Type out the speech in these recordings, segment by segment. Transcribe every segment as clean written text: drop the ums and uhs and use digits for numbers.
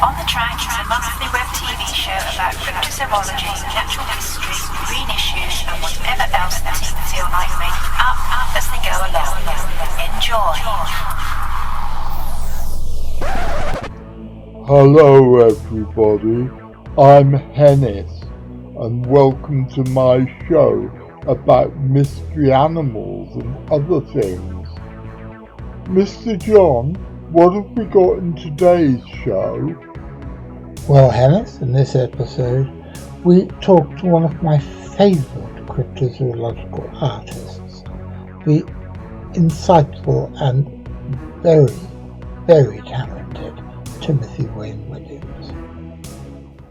On the Track is a monthly web TV show about cryptozoology, natural history, green issues, and whatever else the team feel like making up as they go along. Enjoy. Hello everybody, I'm Hennis, and welcome to my show about mystery animals and other things. Mr. John, what have we got in today's show? Well, Hennis, in this episode, we talk to one of my favourite cryptozoological artists, the insightful and very, very talented Timothy Wayne Williams.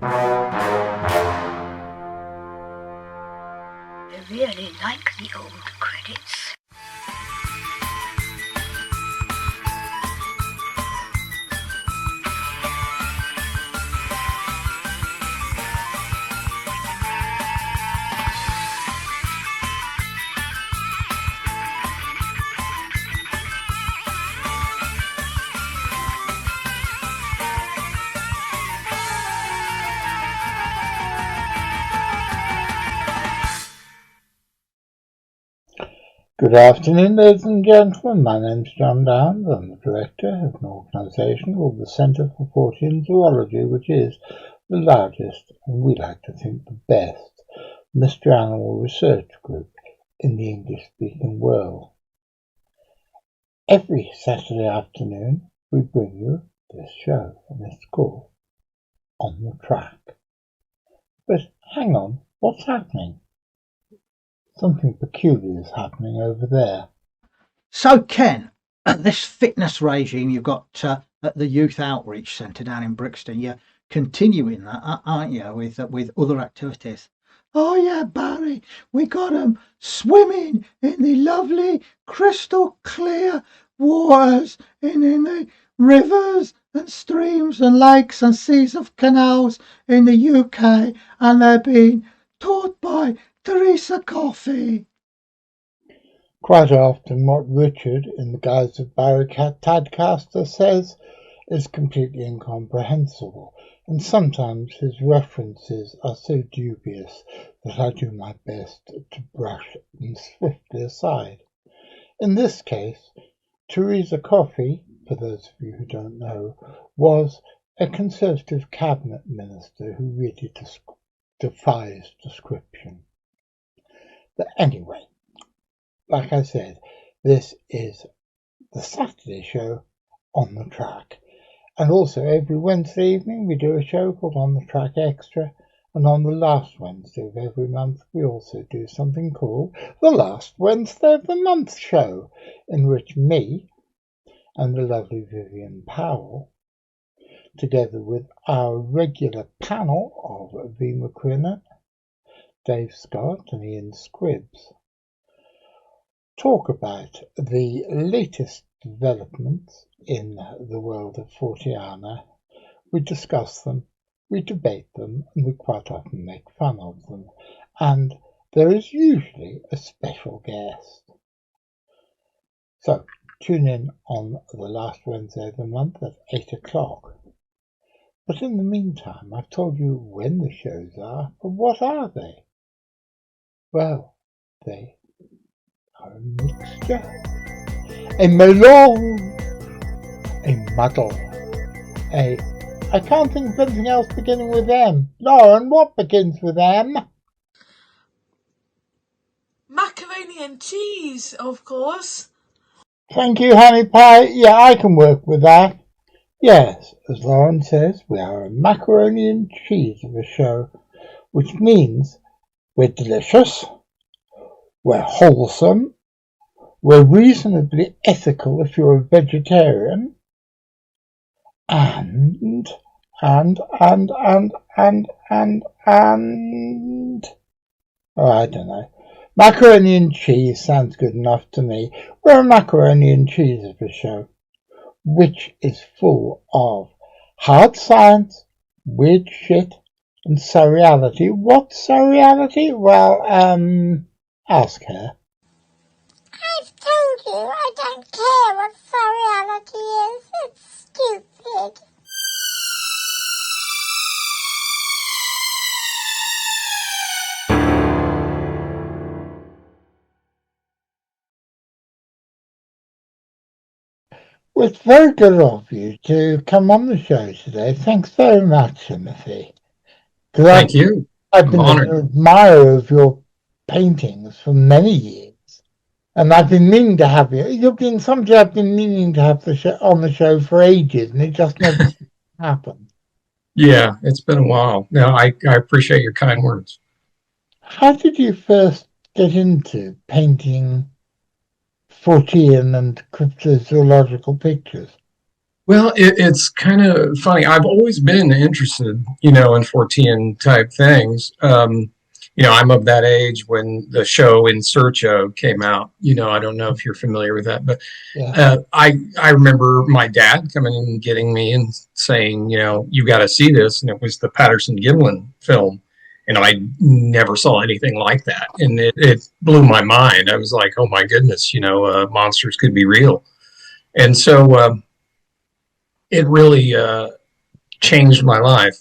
I really like the old credits. Good afternoon, ladies and gentlemen. My name's John Downs. I'm the director of an organisation called the Centre for Fortean Zoology, which is the largest, and we like to think the best, mystery animal research group in the English-speaking world. Every Saturday afternoon, we bring you this show, and it's called On the Track. But hang on, what's happening? Something peculiar is happening over there. So, Ken, this fitness regime you've got at the Youth Outreach Centre down in Brixton, you're continuing that, aren't you, with other activities? Oh, yeah, Barry, we got 'em swimming in the lovely crystal clear waters in the rivers and streams and lakes and seas of canals in the UK, and they're being taught by Teresa Coffey. Quite often what Richard, in the guise of Barry Tadcaster, says is completely incomprehensible, and sometimes his references are so dubious that I do my best to brush them swiftly aside. In this case, Teresa Coffey, for those of you who don't know, was a Conservative cabinet minister who really defies description. But anyway, like I said, this is the Saturday show On the Track. And also every Wednesday evening we do a show called On the Track Extra. And on the last Wednesday of every month we also do something called the Last Wednesday of the Month show, in which me and the lovely Vivian Powell, together with our regular panel of V. McCrinnan, Dave Scott and Ian Squibbs, talk about the latest developments in the world of Forteana. We discuss them, we debate them, and we quite often make fun of them. And there is usually a special guest. So tune in on the last Wednesday of the month at 8 o'clock. But in the meantime, I've told you when the shows are, but what are they? Well, they are a mixture, a melange, a muddle, I can't think of anything else beginning with M. Lauren, what begins with M? Macaroni and cheese, of course. Thank you, honey pie. Yeah, I can work with that. Yes, as Lauren says, we are a macaroni and cheese of a show, which means we're delicious, we're wholesome, we're reasonably ethical if you're a vegetarian, and oh, I don't know. Macaroni and cheese sounds good enough to me. We're a macaroni and cheese of a show, which is full of hard science, weird shit, and surreality. What's surreality? Well, ask her. I've told you I don't care what surreality is. It's stupid. Well, it's very good of you to come on the show today. Thanks very much, Timothy. Because Thank you. I've I'm been honored. an admirer of your paintings for many years, and I've been meaning to have you. You've been somebody I've been meaning to have on the show for ages, and it just never happened. Yeah, it's been a while. No, I appreciate your kind words. How did you first get into painting Fortean and cryptozoological pictures? Well, it's kind of funny. I've always been interested, in Fortean type things. I'm of that age when the show In Search Of came out. I don't know if you're familiar with that, but Yeah. I remember my dad coming and getting me and saying, you got to see this, and it was the Patterson Gimlin film, and I never saw anything like that, and it blew my mind. I was like, oh my goodness, monsters could be real, and so it really changed my life.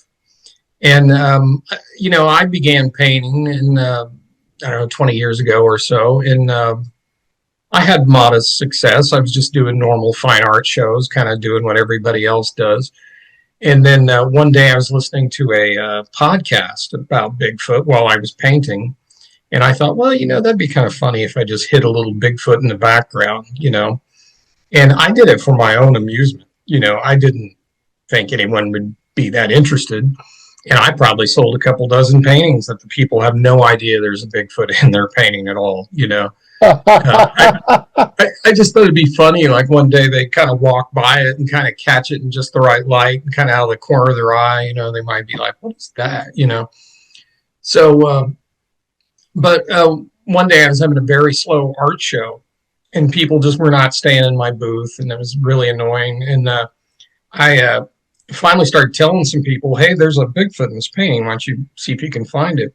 And I began painting in I don't know 20 years ago or so, and I had modest success. I was just doing normal fine art shows, kind of doing what everybody else does. And then one day I was listening to a podcast about Bigfoot while I was painting. And I thought, well, that'd be kind of funny if I just hid a little Bigfoot in the background. And I did it for my own amusement. I didn't think anyone would be that interested. And I probably sold a couple dozen paintings that the people have no idea there's a Bigfoot in their painting at all. I just thought it'd be funny. Like one day they kind of walk by it and kind of catch it in just the right light and kind of out of the corner of their eye. They might be like, what is that? So, but one day I was having a very slow art show and people just were not staying in my booth, and it was really annoying. And I finally started telling some people, hey, there's a Bigfoot in this painting. Why don't you see if you can find it?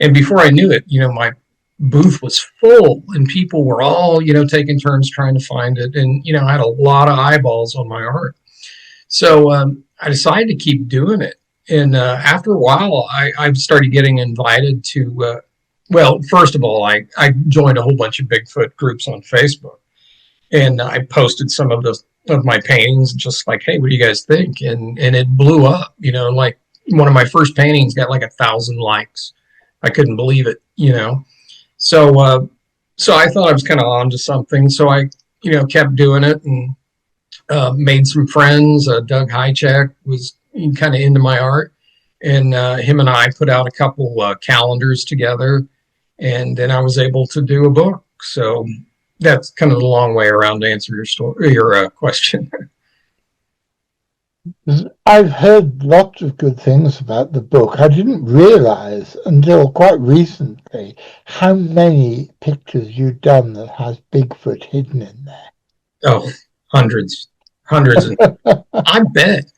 And before I knew it, my booth was full and people were all, taking turns trying to find it. And, I had a lot of eyeballs on my art. So I decided to keep doing it. And after a while, I started getting invited to, well, first of all, I joined a whole bunch of Bigfoot groups on Facebook. And I posted some of my paintings, just like, hey, what do you guys think? And it blew up. Like one of my first paintings got like 1,000 likes. I couldn't believe it. So so I thought I was kind of on to something. So I kept doing it and made some friends. Doug Hychak was kind of into my art, and him and I put out a couple calendars together, and then I was able to do a book. So that's kind of the long way around to answer your question. I've heard lots of good things about the book. I didn't realize until quite recently how many pictures you've done that has Bigfoot hidden in there. Oh, hundreds. And I bet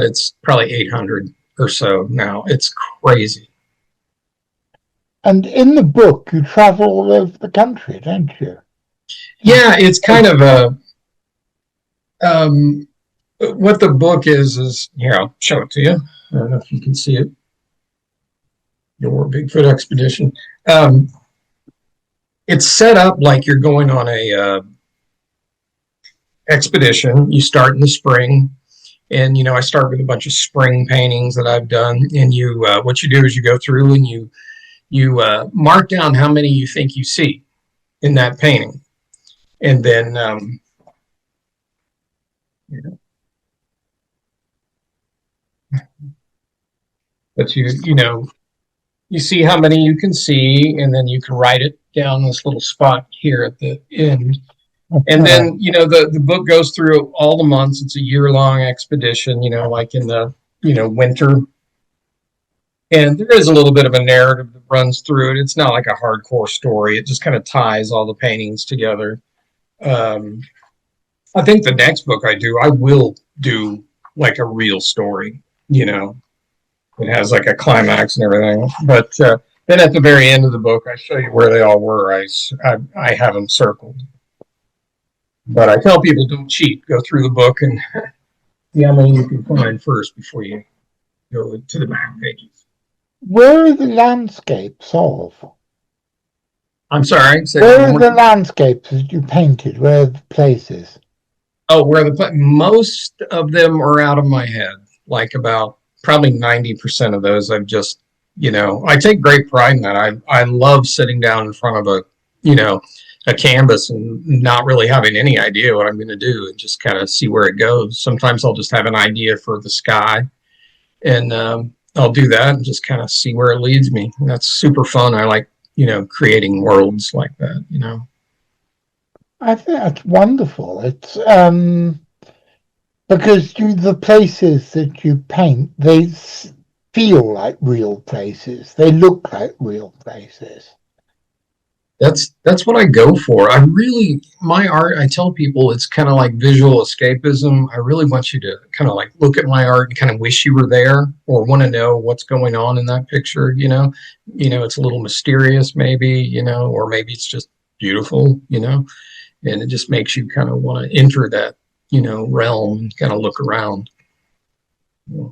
it's probably 800 or so now. It's crazy. And in the book, you travel all over the country, don't you? Yeah, it's kind of what the book is here, I'll show it to you. I don't know if you can see it. Your Bigfoot Expedition. It's set up like you're going on a expedition. You start in the spring, and I start with a bunch of spring paintings that I've done. And you, what you do is you go through and you mark down how many you think you see in that painting, and then but you see how many you can see, and then you can write it down this little spot here at the end. And then the book goes through all the months. It's a year-long expedition, like in the winter. And there is a little bit of a narrative that runs through it. It's not like a hardcore story. It just kind of ties all the paintings together. I think the next book I will do like a real story, It has like a climax and everything. But then at the very end of the book, I show you where they all were. I have them circled. But I tell people don't cheat. Go through the book and see how many you can find first before you go to the back pages. Where are the landscapes of? I'm sorry. Say Where that one are more the time. landscapes that you painted? Where are the places? Oh, most of them are out of my head. Like about probably 90% of those I've just, I take great pride in that. I love sitting down in front of you know, a canvas and not really having any idea what I'm going to do and just kind of see where it goes. Sometimes I'll just have an idea for the sky and I'll do that and just kind of see where it leads me. And that's super fun. I like, creating worlds like that. I think that's wonderful. It's because the places that you paint, feel like real places. They look like real places. That's what I go for. My art, I tell people it's kind of like visual escapism. I really want you to kind of like look at my art and kind of wish you were there or want to know what's going on in that picture. It's a little mysterious maybe, or maybe it's just beautiful, and it just makes you kind of want to enter that, realm and kind of look around.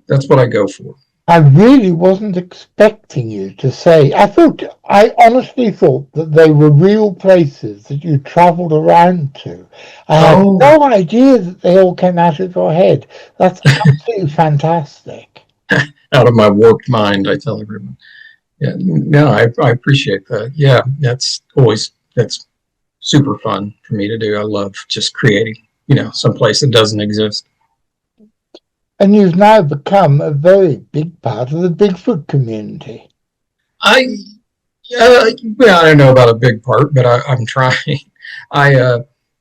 That's what I go for. I really wasn't expecting you to say. I honestly thought that they were real places that you travelled around to. I had Oh, no idea that they all came out of your head. That's absolutely fantastic. out of my warped mind, I tell everyone. Yeah, no, I appreciate that. Yeah, that's super fun for me to do. I love just creating, some place that doesn't exist. And you've now become a very big part of the Bigfoot community. I, well, I don't know about a big part, but I'm trying.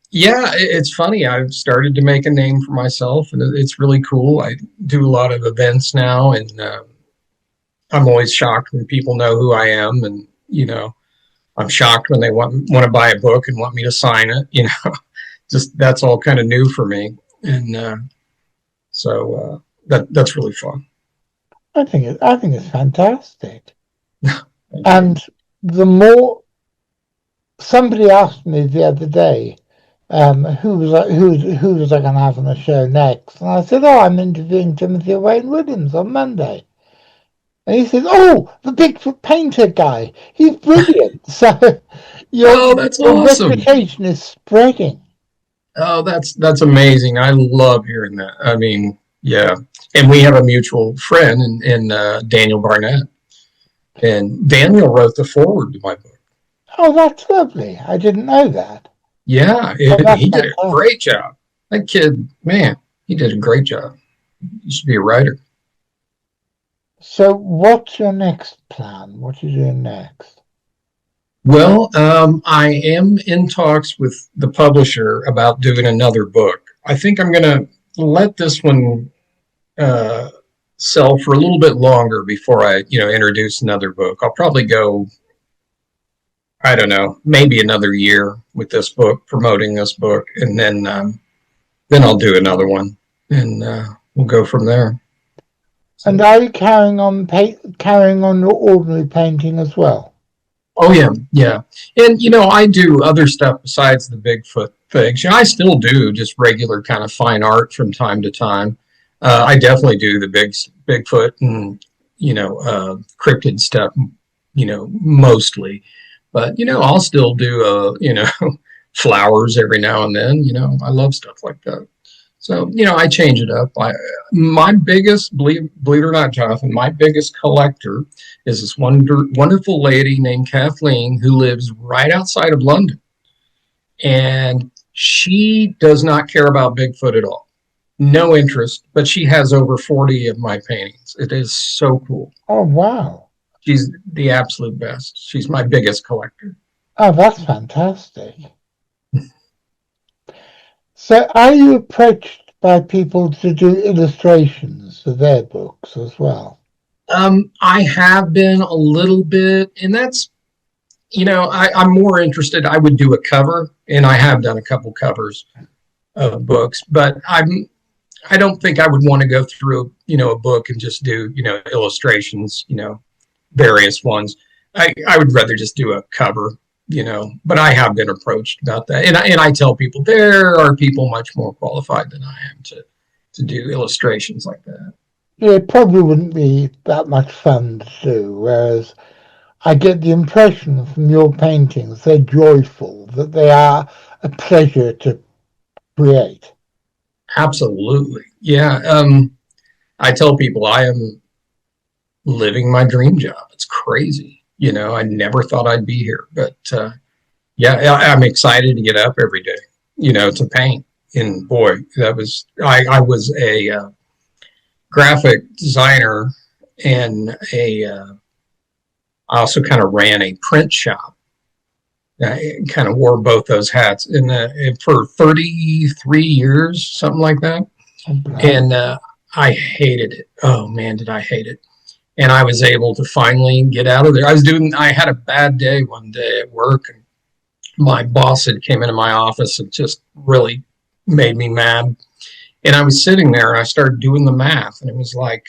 Yeah, it's funny. I've started to make a name for myself, and it's really cool. I do a lot of events now, and I'm always shocked when people know who I am, and I'm shocked when they want to buy a book and want me to sign it. Just that's all kind of new for me, and that's really fun. I think it's fantastic. Thank you. And the more somebody asked me the other day, who was I going to have on the show next? And I said, oh, I'm interviewing Timothy Wayne Williams on Monday. And he said, oh, the Bigfoot painter guy. He's brilliant. So your Oh, that's your awesome. reputation is spreading. Oh, that's amazing. I love hearing that. I mean, yeah. And we have a mutual friend in Daniel Barnett. And Daniel wrote the foreword to my book. Oh, that's lovely. I didn't know that. Yeah, Oh, that's he did a fantastic. great job. That kid, man, he did a great job. He should be a writer. So what's your next plan? What are you doing next? Well, I am in talks with the publisher about doing another book. I think I'm going to let this one uh, sell for a little bit longer before I introduce another book. I'll probably go, I don't know, maybe another year with this book, promoting this book, and then I'll do another one, and we'll go from there. And So, are you carrying on your ordinary painting as well? oh yeah, yeah, and I do other stuff besides the Bigfoot things. I still do just regular kind of fine art from time to time. I definitely do the Bigfoot and cryptid stuff, mostly. But I'll still do flowers every now and then. I love stuff like that. So I change it up. My biggest, believe it or not, Jonathan, my biggest collector is this wonderful lady named Kathleen who lives right outside of London, and she does not care about Bigfoot at all. No interest, but she has over 40 of my paintings. It is so cool. Oh, wow. She's the absolute best. She's my biggest collector. Oh, that's fantastic. So are you approached by people to do illustrations for their books as well? I have been a little bit, and that's, I'm more interested. I would do a cover, and I have done a couple covers of books, but I don't think I would want to go through, a book and just do, illustrations, various ones. I would rather just do a cover, but I have been approached about that. And I tell people there are people much more qualified than I am to do illustrations like that. Yeah, it probably wouldn't be that much fun to do, whereas I get the impression from your paintings they're joyful, that they are a pleasure to create. Absolutely. Yeah. I tell people I am living my dream job. It's crazy. I never thought I'd be here, but yeah, I'm excited to get up every day, to paint. And boy, I was a graphic designer and I also kind of ran a print shop. I kind of wore both those hats for 33 years, something like that. And I hated it. Oh man, did I hate it. And I was able to finally get out of there. I had a bad day one day at work, and my boss had came into my office and just really made me mad. And I was sitting there and I started doing the math, and it was like,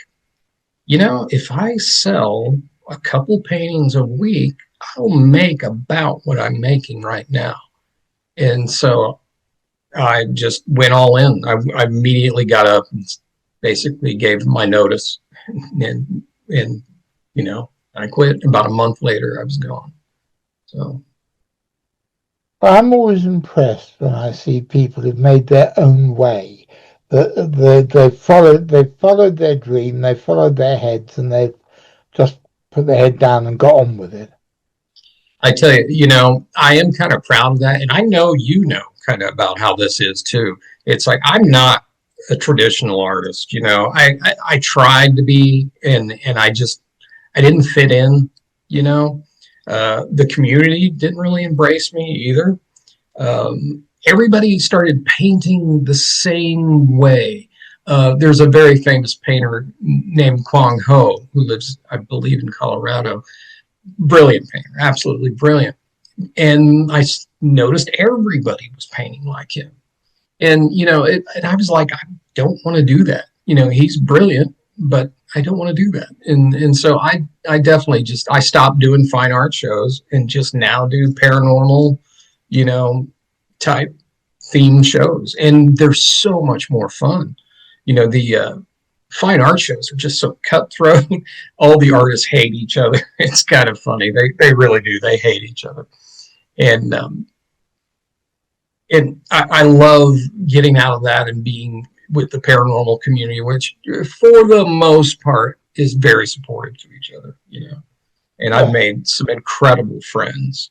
if I sell a couple paintings a week, I'll make about what I'm making right now. And so I just went all in. I immediately got up and basically gave my notice, and I quit. About a month later, I was gone. So I'm always impressed when I see people who've made their own way. They've followed their dream, they've followed their heads, and they've just put their head down and got on with it. I tell you, I am kind of proud of that. And I know kind of about how this is too. It's like I'm not a traditional artist. I tried to be, and I didn't fit in. The community didn't really embrace me either. Everybody started painting the same way. There's a very famous painter named Kwang Ho who lives, I believe, in Colorado. Brilliant painter, absolutely brilliant. And I noticed everybody was painting like him. And, and I was like, I don't want to do that. He's brilliant, but I don't want to do that. And so I definitely I stopped doing fine art shows and just now do paranormal, type themed shows. And they're so much more fun. The fine art shows are just so cutthroat. All the artists hate each other. It's kind of funny. They really do. They hate each other. And I love getting out of that and being with the paranormal community, which for the most part is very supportive to each other, and I've made some incredible friends,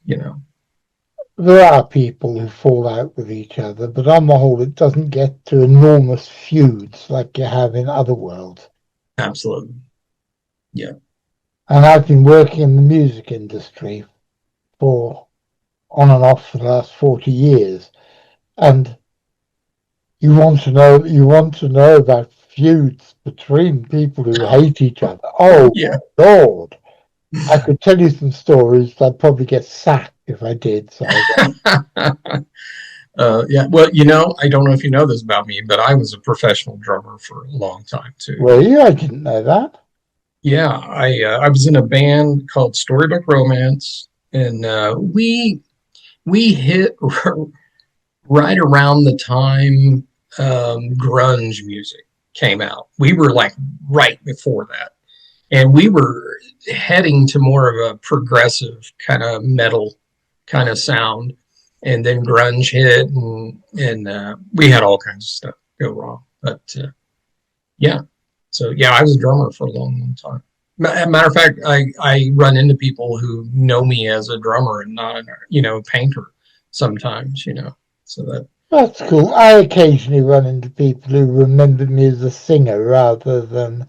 There are people who fall out with each other, but on the whole, it doesn't get to enormous feuds like you have in other worlds. Absolutely. Yeah. And I've been working in the music industry on and off for the last 40 years. And you want to know about feuds between people who hate each other. Oh, yeah. Lord. I could tell you some stories, but I'd probably get sacked if I did. So. Yeah. Well, I don't know if you know this about me, but I was a professional drummer for a long time too. Were you? I didn't know that. Yeah, I was in a band called Storybook Romance, and we hit right around the time grunge music came out. We were like right before that. And we were heading to more of a progressive kind of metal kind of sound. And then grunge hit, and we had all kinds of stuff go wrong. But yeah. So yeah, I was a drummer for a long, long time. Matter of fact, I run into people who know me as a drummer and not a painter sometimes, so that's cool. I occasionally run into people who remember me as a singer rather than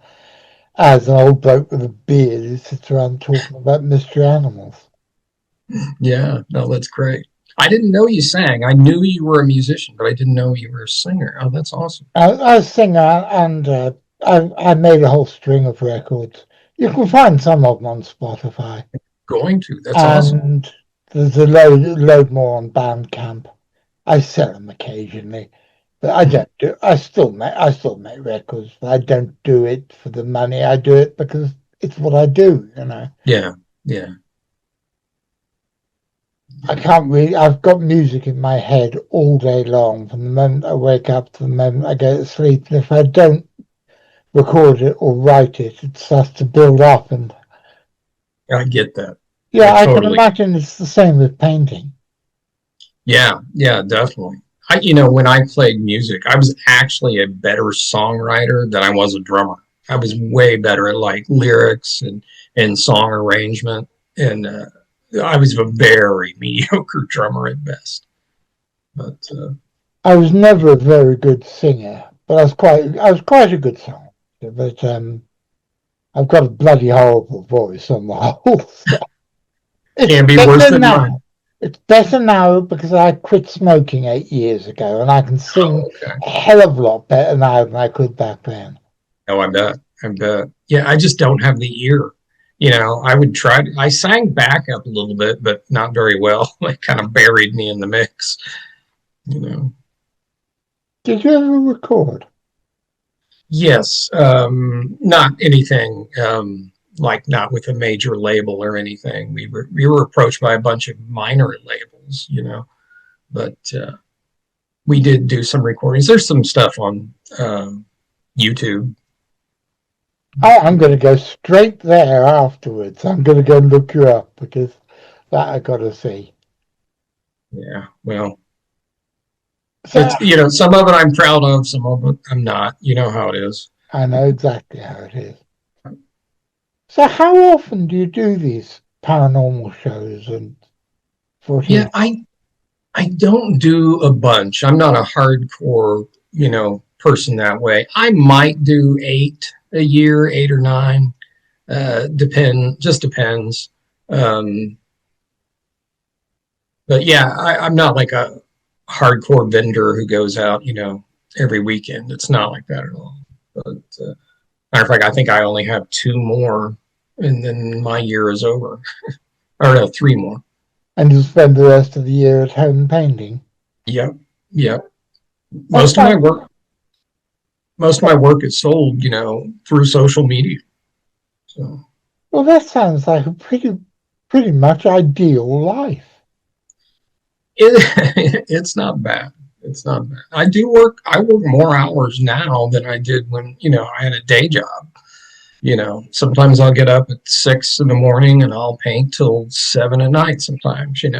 as an old bloke with a beard who sits around talking about mystery animals. Yeah, no, that's great. I didn't know you sang. I knew you were a musician, but I didn't know you were a singer. Oh, that's awesome. I was a singer, and I made a whole string of records. You can find some of them on Spotify. Going to. That's awesome. And there's a load more on Bandcamp. I sell them occasionally, but I don't do. I still make records, but I don't do it for the money. I do it because it's what I do. Yeah, yeah. I can't really. I've got music in my head all day long, from the moment I wake up to the moment I go to sleep. And if I don't record it or write it, it starts to build up. And I get that. Yeah, I can totally. imagine it's the same with painting. Yeah, yeah, definitely. When I played music, I was actually a better songwriter than I was a drummer. I was way better at like lyrics and song arrangement, and I was a very mediocre drummer at best. But I was never a very good singer, but I was quite a good singer. But I've got a bloody horrible voice on the whole. So it's can be worse better than mine. now. It's better now because I quit smoking 8 years ago, and I can sing Oh, okay. a hell of a lot better now than I could back then. Oh, I bet. I bet. Yeah, I just don't have the ear. I would try. I sang backup a little bit, but not very well. It kind of buried me in the mix. You know. Did you ever record? Yes, not anything like not with a major label or anything. We were approached by a bunch of minor labels, but we did do some recordings. There's some stuff on YouTube. Oh, I'm going to go straight there afterwards. I'm going to go and look you up because that I got to see. Yeah, well, So it's some of it I'm proud of, some of it I'm not. You know how it is. I know exactly how it is. So how often do you do these paranormal shows and Yeah, footage? I don't do a bunch. I'm not a hardcore, person that way. I might do 8 a year, 8 or 9. Just depends. Um, but yeah, I'm not like a hardcore vendor who goes out, every weekend. It's not like that at all. But matter of fact, I think I only have 2 more, and then my year is over. Or no, 3 more. And you spend the rest of the year at home painting? Yep, yep. That's Most of my fun. work, most of my work is sold, through social media. So Well, that sounds like a pretty much ideal life. it's not bad. It's not bad. I work more hours now than I did when, I had a day job. Sometimes I'll get up at 6 in the morning and I'll paint till 7 at night sometimes, and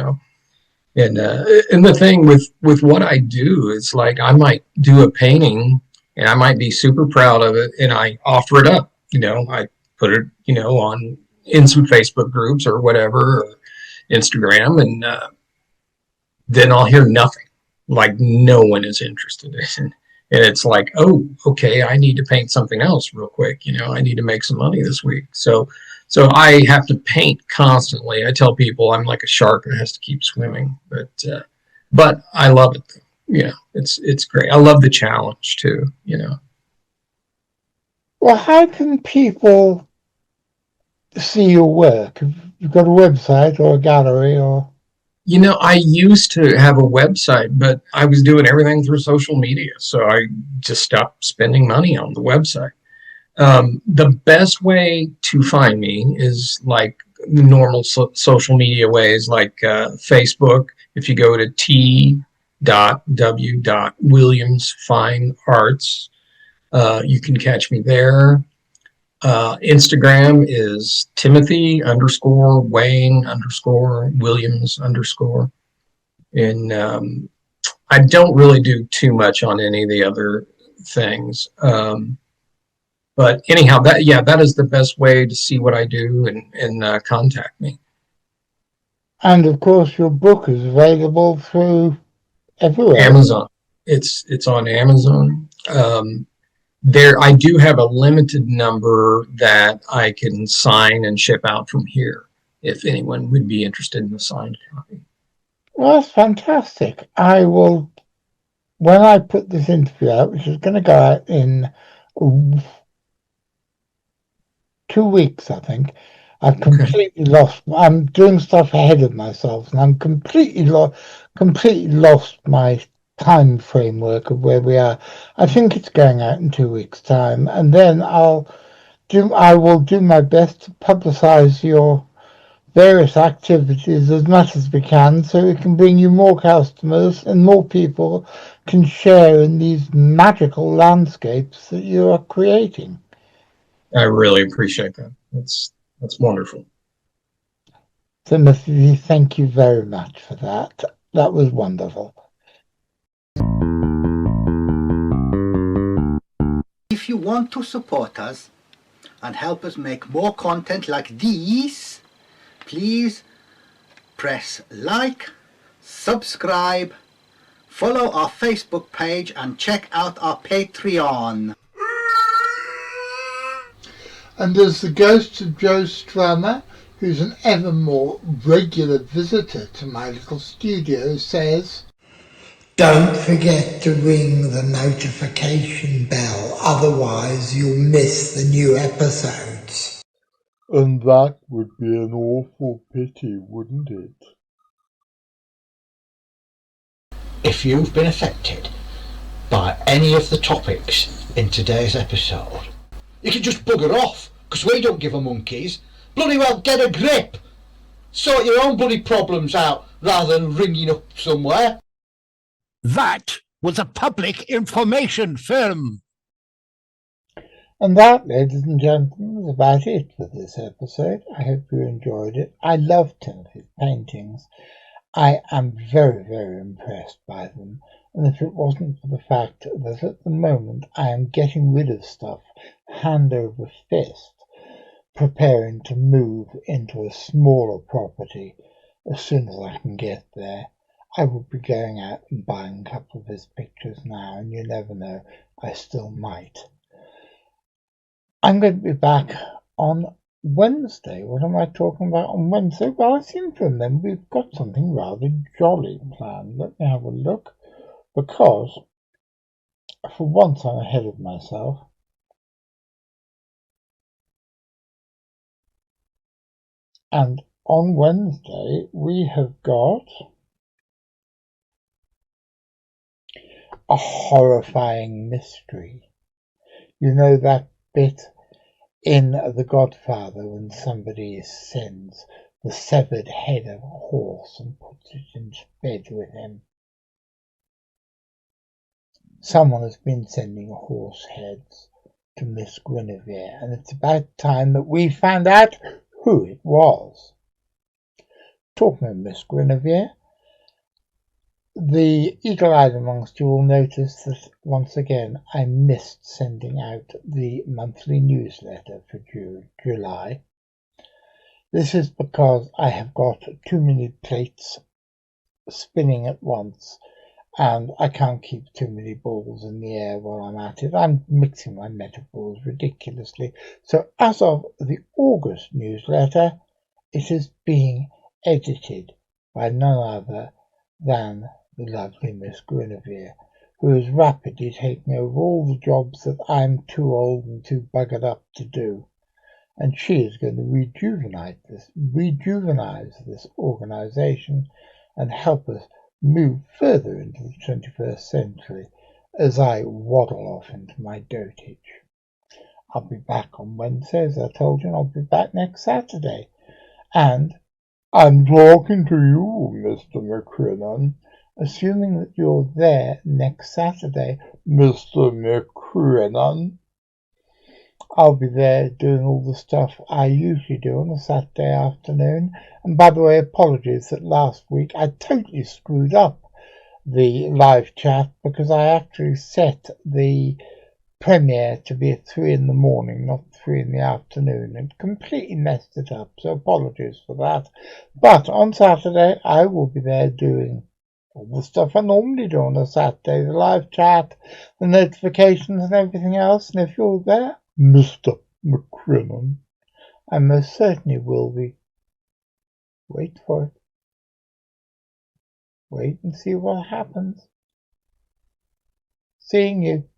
the thing with what I do is like I might do a painting and I might be super proud of it and I offer it up. I put it, on in some Facebook groups or whatever, or Instagram, and then I'll hear nothing. Like no one is interested in it. And it's like, oh, okay, I need to paint something else real quick. I need to make some money this week. So I have to paint constantly. I tell people I'm like a shark that has to keep swimming, but I love it. It's great. I love the challenge too. Well, how can people see your work? Have you got a website or a gallery or? I used to have a website, but I was doing everything through social media, so I just stopped spending money on the website. The best way to find me is like the normal social media ways, like Facebook. If you go to t.w.williamsfinearts, you can catch me there. Instagram is Timothy_Wayne_Williams_. And I don't really do too much on any of the other things. But anyhow, that is the best way to see what I do and contact me. And of course, your book is available through everywhere. Amazon. It's on Amazon. I do have a limited number that I can sign and ship out from here if anyone would be interested in a signed copy. Well, that's fantastic. I will, when I put this interview out, which is going to go out in 2 weeks, I think. I've completely lost. I'm doing stuff ahead of myself, and I'm completely lost my time framework of where we are. I think it's going out in 2 weeks' time, and then I will do my best to publicize your various activities as much as we can, so it can bring you more customers and more people can share in these magical landscapes that you are creating. I really appreciate that. That's wonderful. Timothy, thank you very much for that. That was wonderful. If you want to support us and help us make more content like these, please press like, subscribe, follow our Facebook page and check out our Patreon. And as the ghost of Joe Strummer, who's an ever more regular visitor to my little studio, says, don't forget to ring the notification bell, otherwise you'll miss the new episodes. And that would be an awful pity, wouldn't it? If you've been affected by any of the topics in today's episode, you can just bugger off, because we don't give a monkeys. Bloody well get a grip. Sort your own bloody problems out rather than ringing up somewhere. That was a public information film. And that, ladies and gentlemen, is about it for this episode. I hope you enjoyed it. I love Timothy's paintings. I am very, very impressed by them. And if it wasn't for the fact that at the moment I am getting rid of stuff hand over fist, preparing to move into a smaller property as soon as I can get there, I would be going out and buying a couple of his pictures now, and you never know, I still might. I'm going to be back on Wednesday. What am I talking about on Wednesday? Well, I seem to remember we've got something rather jolly planned. Let me have a look, because for once I'm ahead of myself. And on Wednesday we have got a horrifying mystery. You know that bit in The Godfather when somebody sends the severed head of a horse and puts it in bed with him? Someone has been sending horse heads to Miss Guinevere, and it's about time that we found out who it was. Talking of Miss Guinevere, the eagle-eyed amongst you will notice that once again I missed sending out the monthly newsletter for July. This is because I have got too many plates spinning at once, and I can't keep too many balls in the air while I'm at it. I'm mixing my metaphors ridiculously. So as of the August newsletter, it is being edited by none other than the lovely Miss Guinevere, who is rapidly taking over all the jobs that I'm too old and too buggered up to do. And she is going to rejuvenise this organisation and help us move further into the 21st century as I waddle off into my dotage. I'll be back on Wednesday, as I told you, and I'll be back next Saturday. And I'm talking to you, Mr. McCrinnan, assuming that you're there next Saturday, Mr. McCrinnan. I'll be there doing all the stuff I usually do on a Saturday afternoon. And by the way, apologies that last week I totally screwed up the live chat because I actually set the premiere to be at 3 in the morning, not 3 in the afternoon, and completely messed it up. So apologies for that. But on Saturday, I will be there doing all the stuff I normally do on a Saturday, the live chat, the notifications and everything else. And if you're there, Mr. McCrinnan, I most certainly will be. Wait for it. Wait and see what happens. Seeing you.